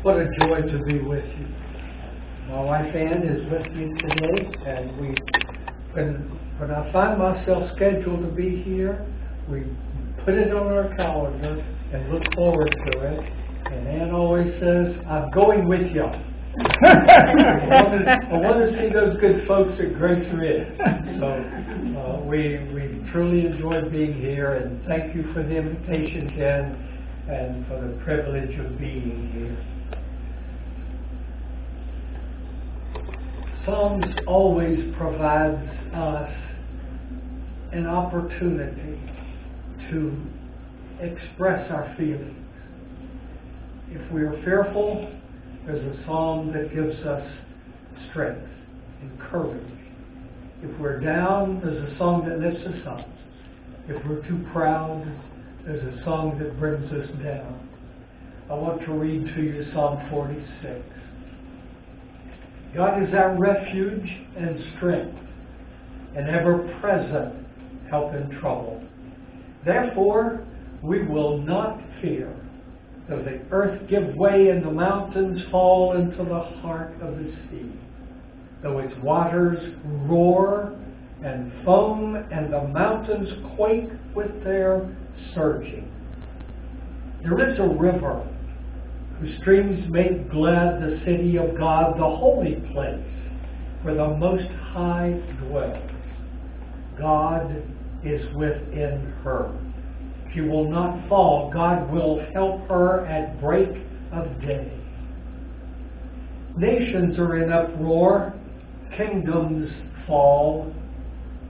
What a joy to be with you. My wife Ann is with me today, and when I find myself scheduled to be here, we put it on our calendar and look forward to it. And Ann always says, "I'm going with y'all." I want to see those good folks at Grace Ridge. So we truly enjoyed being here, and thank you for the invitation, Ken, and for the privilege of being here. Psalms always provides us an opportunity to express our feelings. If we are fearful, there's a psalm that gives us strength and courage. If we're down, there's a song that lifts us up. If we're too proud, there's a song that brings us down. I want to read to you Psalm 46. God is our refuge and strength, an ever-present help in trouble. Therefore, we will not fear, though the earth give way and the mountains fall into the heart of the sea, though its waters roar and foam and the mountains quake with their surging. There is a river whose streams make glad the city of God, the holy place where the Most High dwells. God is within her. She will not fall. God will help her at break of day. Nations are in uproar. Kingdoms fall.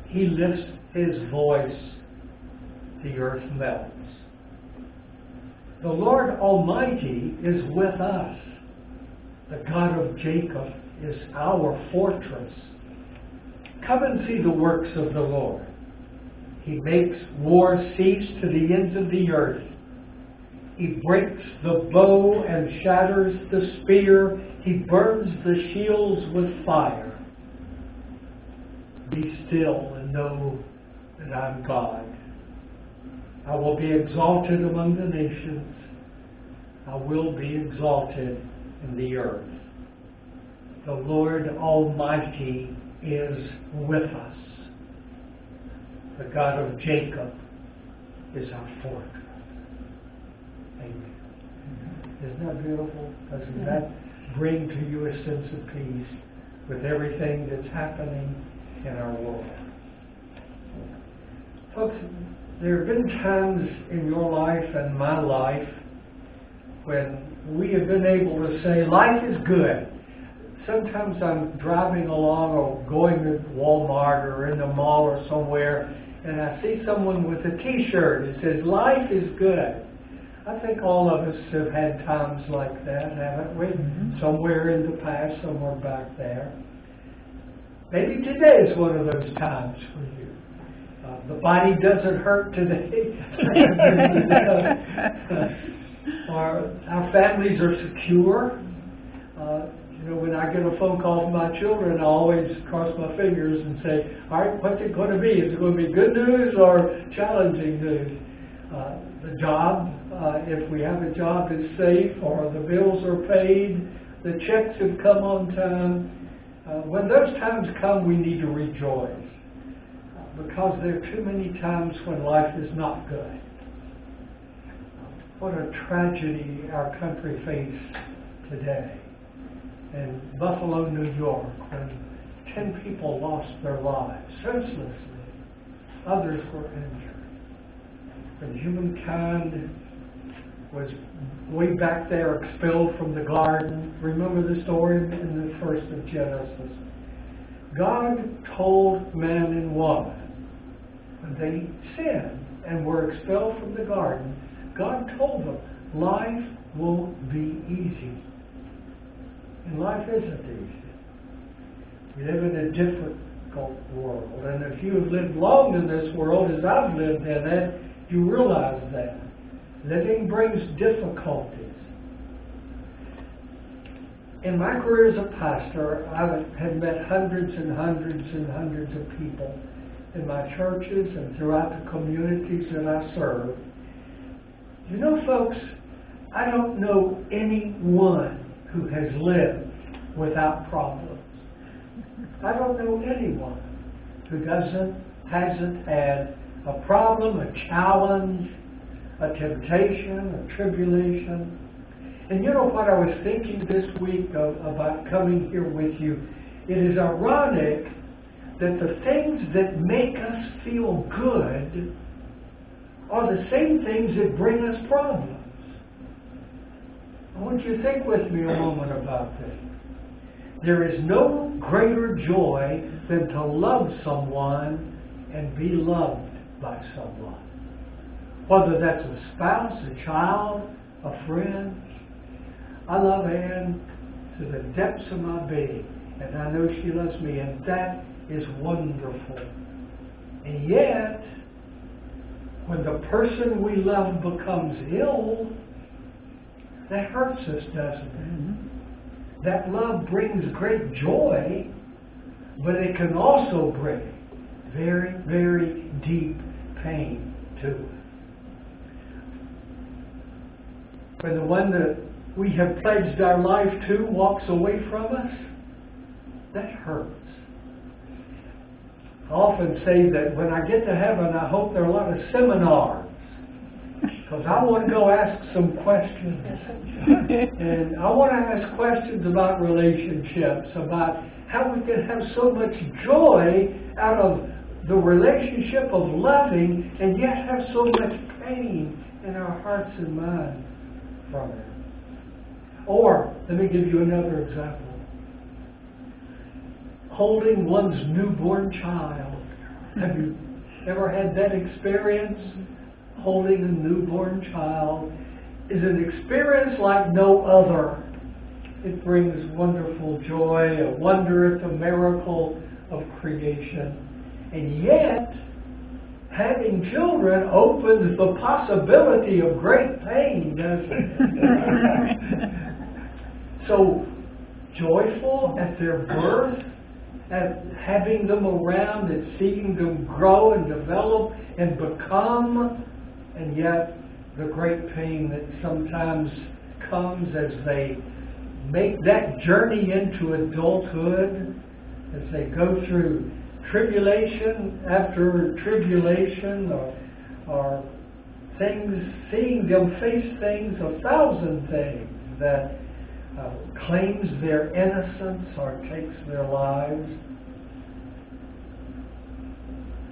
He lifts his voice. The earth melts. The Lord Almighty is with us. The God of Jacob is our fortress. Come and see the works of the Lord. He makes war cease to the ends of the earth. He breaks the bow and shatters the spear. He burns the shields with fire. Be still and know that I'm God. I will be exalted among the nations. I will be exalted in the earth. The Lord Almighty is with us. The God of Jacob is our fortress. Amen. Isn't that beautiful? Doesn't that bring to you a sense of peace with everything that's happening in our world? Folks, there have been times in your life and my life when we have been able to say, life is good. Sometimes I'm driving along or going to Walmart or in the mall or somewhere, and I see someone with a t-shirt that says, life is good. I think all of us have had times like that, haven't we? Mm-hmm. Somewhere in the past, somewhere back there. Maybe today is one of those times for you. The body doesn't hurt today. Our families are secure. When I get a phone call from my children, I always cross my fingers and say, all right, what's it going to be? Is it going to be good news or challenging news? The job, if we have a job, is safe, or the bills are paid, the checks have come on time. When those times come, we need to rejoice. Because there are too many times when life is not good. What a tragedy our country faced today. In Buffalo, New York, when 10 people lost their lives senselessly, others were injured. When humankind was way back there expelled from the garden, remember the story in the first of Genesis. God told man and woman, when they sinned and were expelled from the garden, God told them, life won't be easy. And life isn't easy. We live in a difficult world. And if you have lived long in this world, as I've lived in it, you realize that. Living brings difficulties. In my career as a pastor, I have met hundreds and hundreds and hundreds of people in my churches and throughout the communities that I serve. You know, folks, I don't know anyone who has lived without problems. I don't know anyone who hasn't had a problem, a challenge, a temptation, a tribulation. And you know what I was thinking this week about coming here with you? It is ironic that the things that make us feel good are the same things that bring us problems. I want you to think with me a moment about this. There is no greater joy than to love someone and be loved by someone. Whether that's a spouse, a child, a friend. I love Ann to the depths of my being, and I know she loves me, and that is wonderful. And yet, when the person we love becomes ill, that hurts us, doesn't it? That love brings great joy, but it can also bring very, very deep pain to us. When the one that we have pledged our life to walks away from us, that hurts. I often say that when I get to heaven, I hope there are a lot of seminars, because I want to go ask some questions. And I want to ask questions about relationships, about how we can have so much joy out of the relationship of loving and yet have so much pain in our hearts and minds from it. Or, let me give you another example. Holding one's newborn child. Have you ever had that experience? Holding a newborn child is an experience like no other. It brings wonderful joy, a wonder at the miracle of creation. And yet, having children opens the possibility of great pain, doesn't it? So, joyful at their birth, at having them around, at seeing them grow and develop and become, and yet the great pain that sometimes comes as they make that journey into adulthood, as they go through tribulation after tribulation, or things, seeing them face things, 1,000 things that claims their innocence or takes their lives.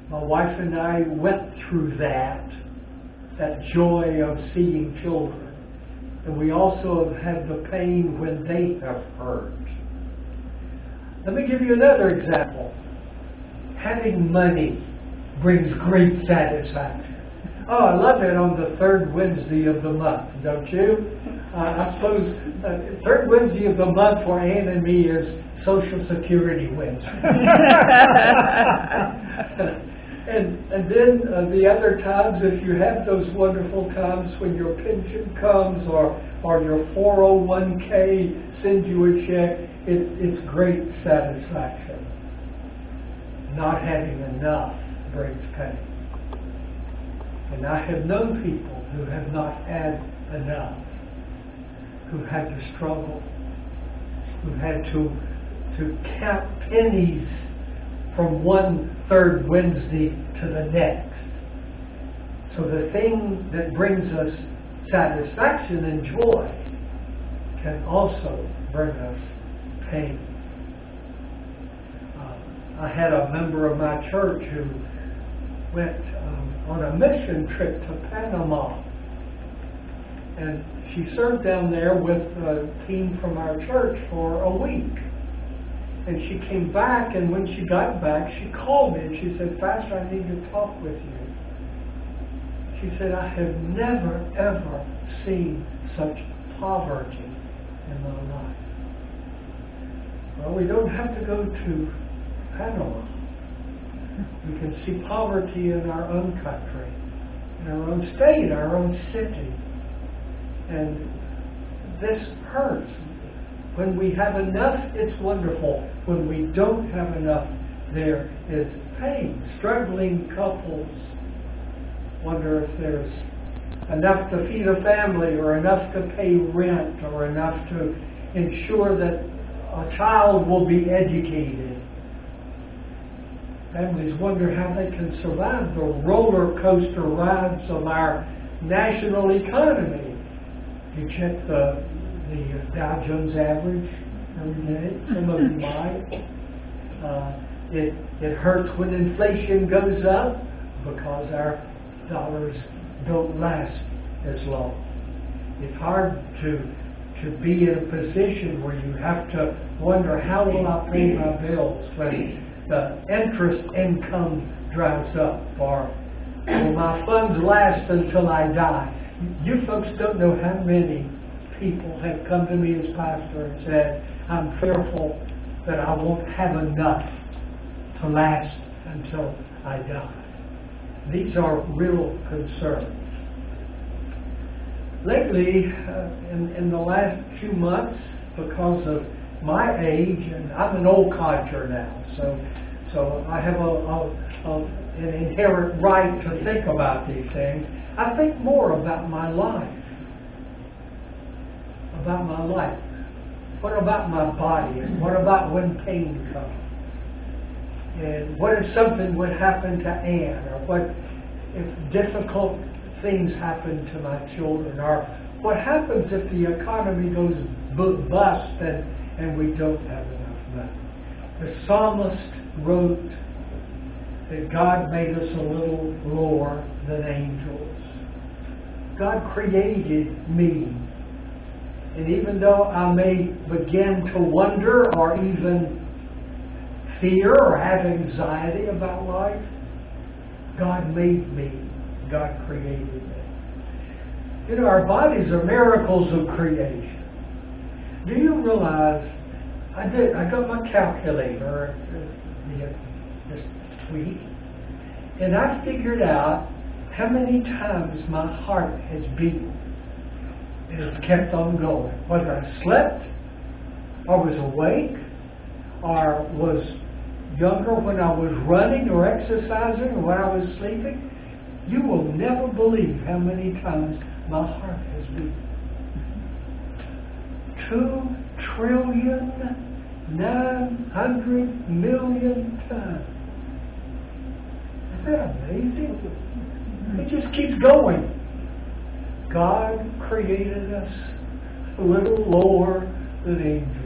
My wife and I went through that joy of seeing children. And we also have had the pain when they have hurt. Let me give you another example. Having money brings great satisfaction. Oh, I love it on the third Wednesday of the month, don't you? I suppose third Wednesday of the month for Ann and me is Social Security Wednesday. And then the other times, if you have those wonderful times when your pension comes or your 401k sends you a check, it's great satisfaction. Not having enough brings pain. And I have known people who have not had enough, who had to struggle, who had to count pennies from one third Wednesday to the next. So the thing that brings us satisfaction and joy can also bring us pain. I had a member of my church who went on a mission trip to Panama. And she served down there with a team from our church for a week. And she came back, and when she got back, she called me and she said, "Pastor, I need to talk with you." She said, "I have never, ever seen such poverty in my life." Well, we don't have to go to Panama. We can see poverty in our own country, in our own state, our own city. And this hurts. When we have enough, it's wonderful. When we don't have enough, there is pain. Struggling couples wonder if there's enough to feed a family, or enough to pay rent, or enough to ensure that a child will be educated. Families wonder how they can survive the roller coaster rides of our national economy. You check the Dow Jones average every day. Some of you might. It hurts when inflation goes up because our dollars don't last as long. It's hard to be in a position where you have to wonder, how will I pay my bills when the interest income dries up, or will my funds last until I die? You folks don't know how many people have come to me as pastor and said, I'm fearful that I won't have enough to last until I die. These are real concerns. Lately, in the last few months, because of my age, and I'm an old codger now, so I have an inherent right to think about these things. I think more about my life. About my life. What about my body? And what about when pain comes? And what if something would happen to Ann? Or what if difficult things happen to my children? Or what happens if the economy goes bust and we don't have enough money? The psalmist wrote that God made us a little lower than angels. God created me. And even though I may begin to wonder or even fear or have anxiety about life, God made me. God created me. You know, our bodies are miracles of creation. Do you realize, I got my calculator this week, and I figured out how many times my heart has beaten. And it's kept on going. Whether I slept, or was awake, or was younger when I was running or exercising, or when I was sleeping, you will never believe how many times my heart has beaten. 2,900,000,000 times. Isn't that amazing? It just keeps going. God created us a little lower than angels.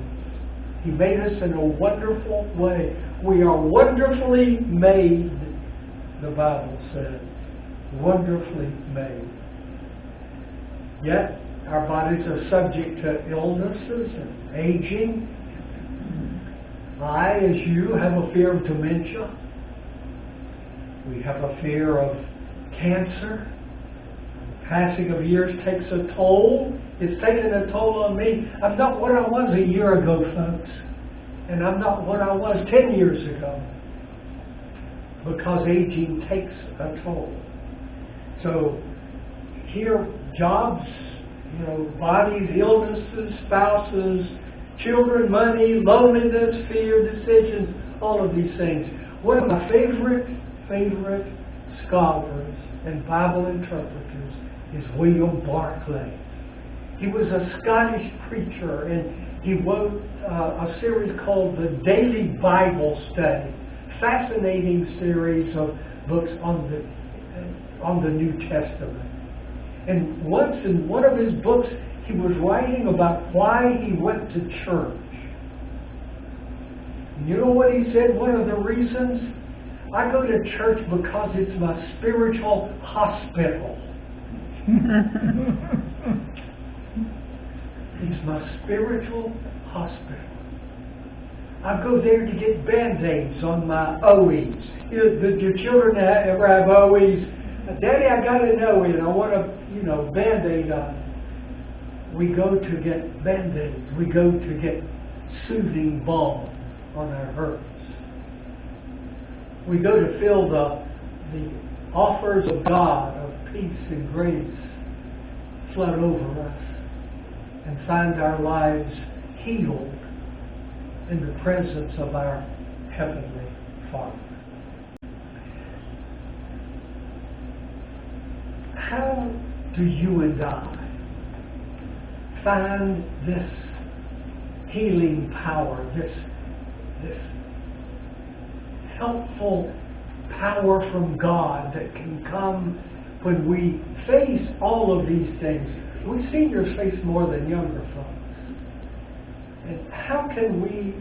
He made us in a wonderful way. We are wonderfully made, the Bible says. Wonderfully made. Yet, our bodies are subject to illnesses and aging. I, as you, have a fear of dementia. We have a fear of cancer. Passing of years takes a toll. It's taken a toll on me. I'm not what I was a year ago, folks. And I'm not what I was 10 years ago. Because aging takes a toll. So, here, jobs, bodies, illnesses, spouses, children, money, loneliness, fear, decisions, all of these things. One of my favorite scholars and Bible interpreters is William Barclay. He was a Scottish preacher, and he wrote a series called the Daily Bible Study. Fascinating series of books on the New Testament. And once in one of his books, he was writing about why he went to church. And you know what he said? One of the reasons? I go to church because it's my spiritual hospital. It's my spiritual hospital. I go there to get Band-Aids on my OEs. Your children ever have OEs? Daddy, I got an OE and I want a Band-Aid on it. We go to get Band-Aids. We go to get soothing balm on our hurts. We go to feel the offers of God of peace and grace flood over us and find our lives healed in the presence of our Heavenly Father. do you and I find this healing power, this helpful power from God that can come when we face all of these things? We seniors face more than younger folks. And how can we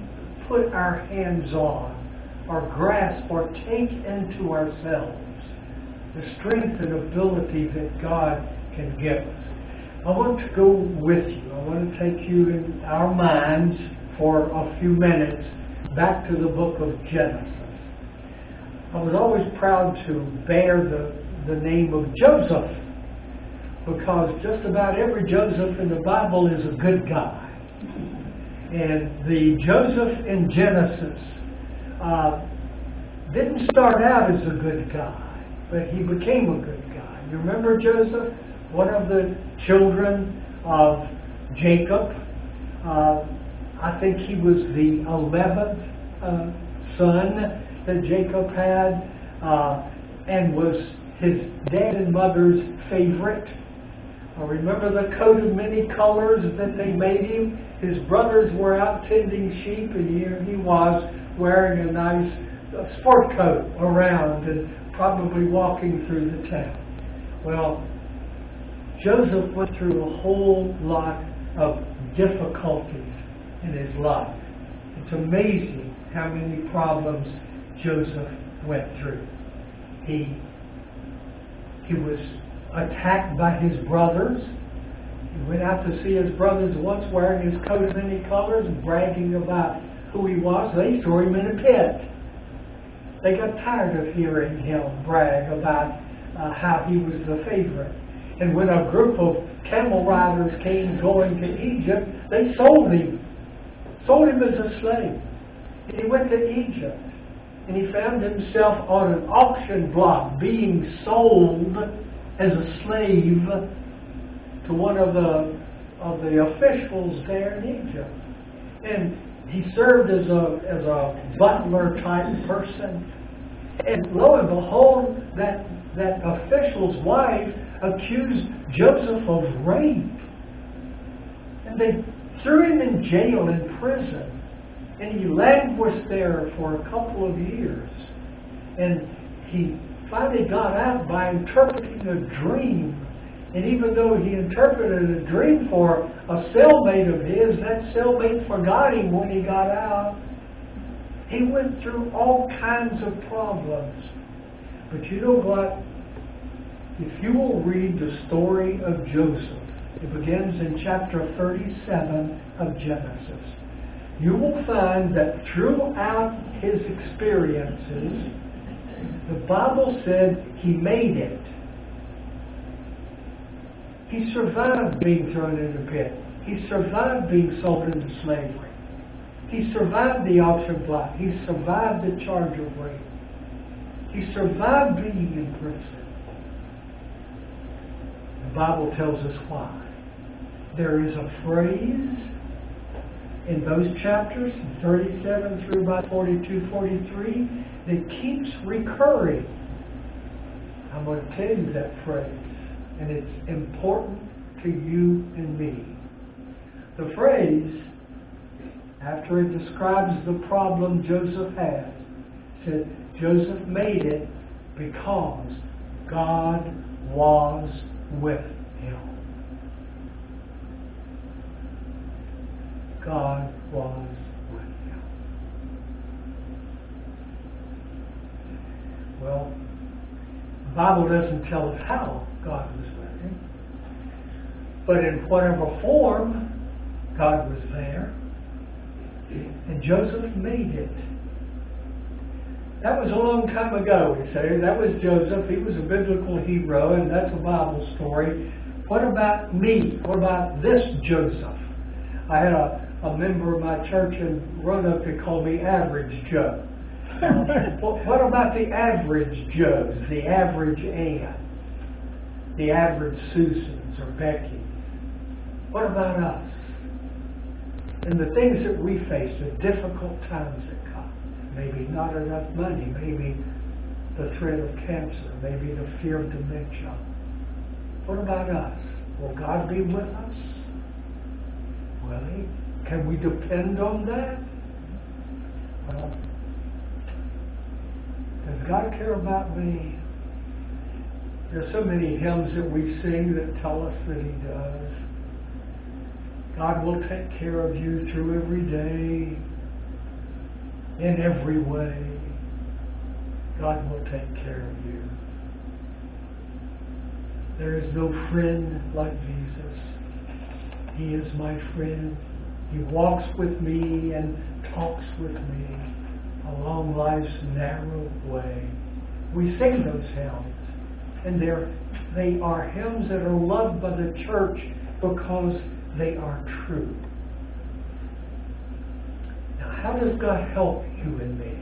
put our hands on or grasp or take into ourselves the strength and ability that God can give us? I want to go with you. I want to take you in our minds for a few minutes back to the book of Genesis. I was always proud to bear the name of Joseph, because just about every Joseph in the Bible is a good guy. And the Joseph in Genesis didn't start out as a good guy, but he became a good guy. You remember Joseph? One of the children of Jacob. I think he was the 11th son that Jacob had, and was his dad and mother's favorite. Remember the coat of many colors that they made him? His brothers were out tending sheep, and here he was wearing a nice sport coat around and probably walking through the town. Well, Joseph went through a whole lot of difficulties in his life. It's amazing how many problems Joseph went through. He was attacked by his brothers. He went out to see his brothers once wearing his coat of many colors and bragging about who he was. They threw him in a pit. They got tired of hearing him brag about how he was the favorite. And when a group of camel riders came going to Egypt, they sold him as a slave. And he went to Egypt, and he found himself on an auction block being sold as a slave to one of the officials there in Egypt. And he served as a butler type person. And lo and behold, that official's wife accused Joseph of rape. And they threw him in jail, in prison. And he languished there for a couple of years. And he finally got out by interpreting a dream. And even though he interpreted a dream for a cellmate of his, that cellmate forgot him when he got out. He went through all kinds of problems. But you know what? If you will read the story of Joseph, it begins in chapter 37 of Genesis. You will find that throughout his experiences, the Bible said he made it. He survived being thrown in a pit. He survived being sold into slavery. He survived the auction block. He survived the charge of rape. He survived being in prison. The Bible tells us why. There is a phrase in those chapters, 37 through about 42, 43, that keeps recurring. I'm going to tell you that phrase, and it's important to you and me. The phrase, after it describes the problem Joseph had, said Joseph made it because God was with him. God was with him. Well, the Bible doesn't tell us how God was with him, but in whatever form, God was there, and Joseph made it. That was a long time ago, we say. That was Joseph. He was a biblical hero, and that's a Bible story. What about me? What about this Joseph? I had a member of my church in Roanoke that called me Average Joe. What about the average Joes, the average Ann, the average Susans or Beckys? What about us? And the things that we face, the difficult times that come. Maybe not enough money, maybe the threat of cancer, maybe the fear of dementia. What about us? Will God be with us? Will He? Can we depend on that? Well, does God care about me? There's so many hymns that we sing that tell us that He does. God will take care of you through every day, in every way. God will take care of you. There is no friend like Jesus. He is my friend. He walks with me and talks with me along life's narrow way. We sing those hymns, and they are hymns that are loved by the church because they are true. Now, how does God help you and me?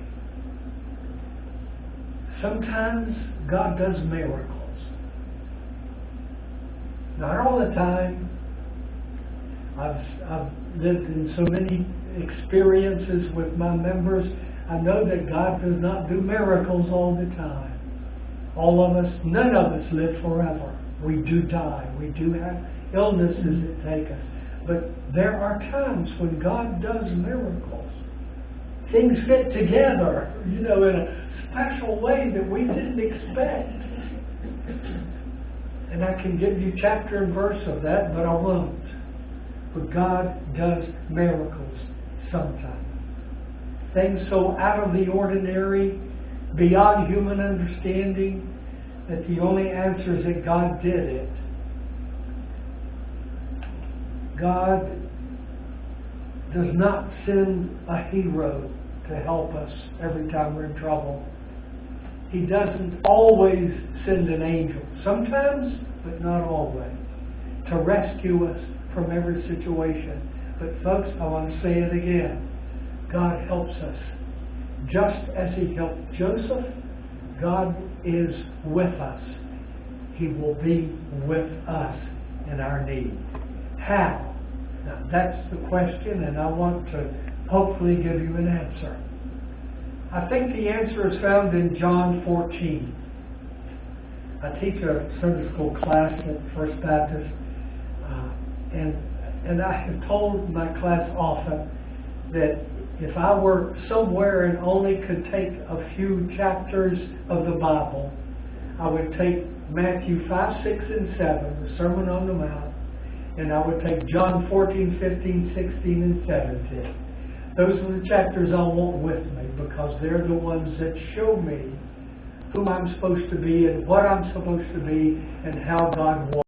Sometimes God does miracles. Not all the time. I've lived in so many experiences with my members. I know that God does not do miracles all the time. All of us, none of us live forever. We do die. We do have illnesses that take us. But there are times when God does miracles. Things fit together, in a special way that we didn't expect. And I can give you chapter and verse of that, but I won't. But God does miracles sometimes. Things so out of the ordinary, beyond human understanding, that the only answer is that God did it. God does not send a hero to help us every time we're in trouble. He doesn't always send an angel. Sometimes, but not always, to rescue us from every situation. But folks, I want to say it again. God helps us. Just as He helped Joseph, God is with us. He will be with us in our need. How? Now, that's the question, and I want to hopefully give you an answer. I think the answer is found in John 14. I teach a Sunday school class at First Baptist, and I have told my class often that if I were somewhere and only could take a few chapters of the Bible, I would take Matthew 5, 6, and 7, the Sermon on the Mount, and I would take John 14, 15, 16, and 17. Those are the chapters I want with me because they're the ones that show me who I'm supposed to be and what I'm supposed to be and how God wants.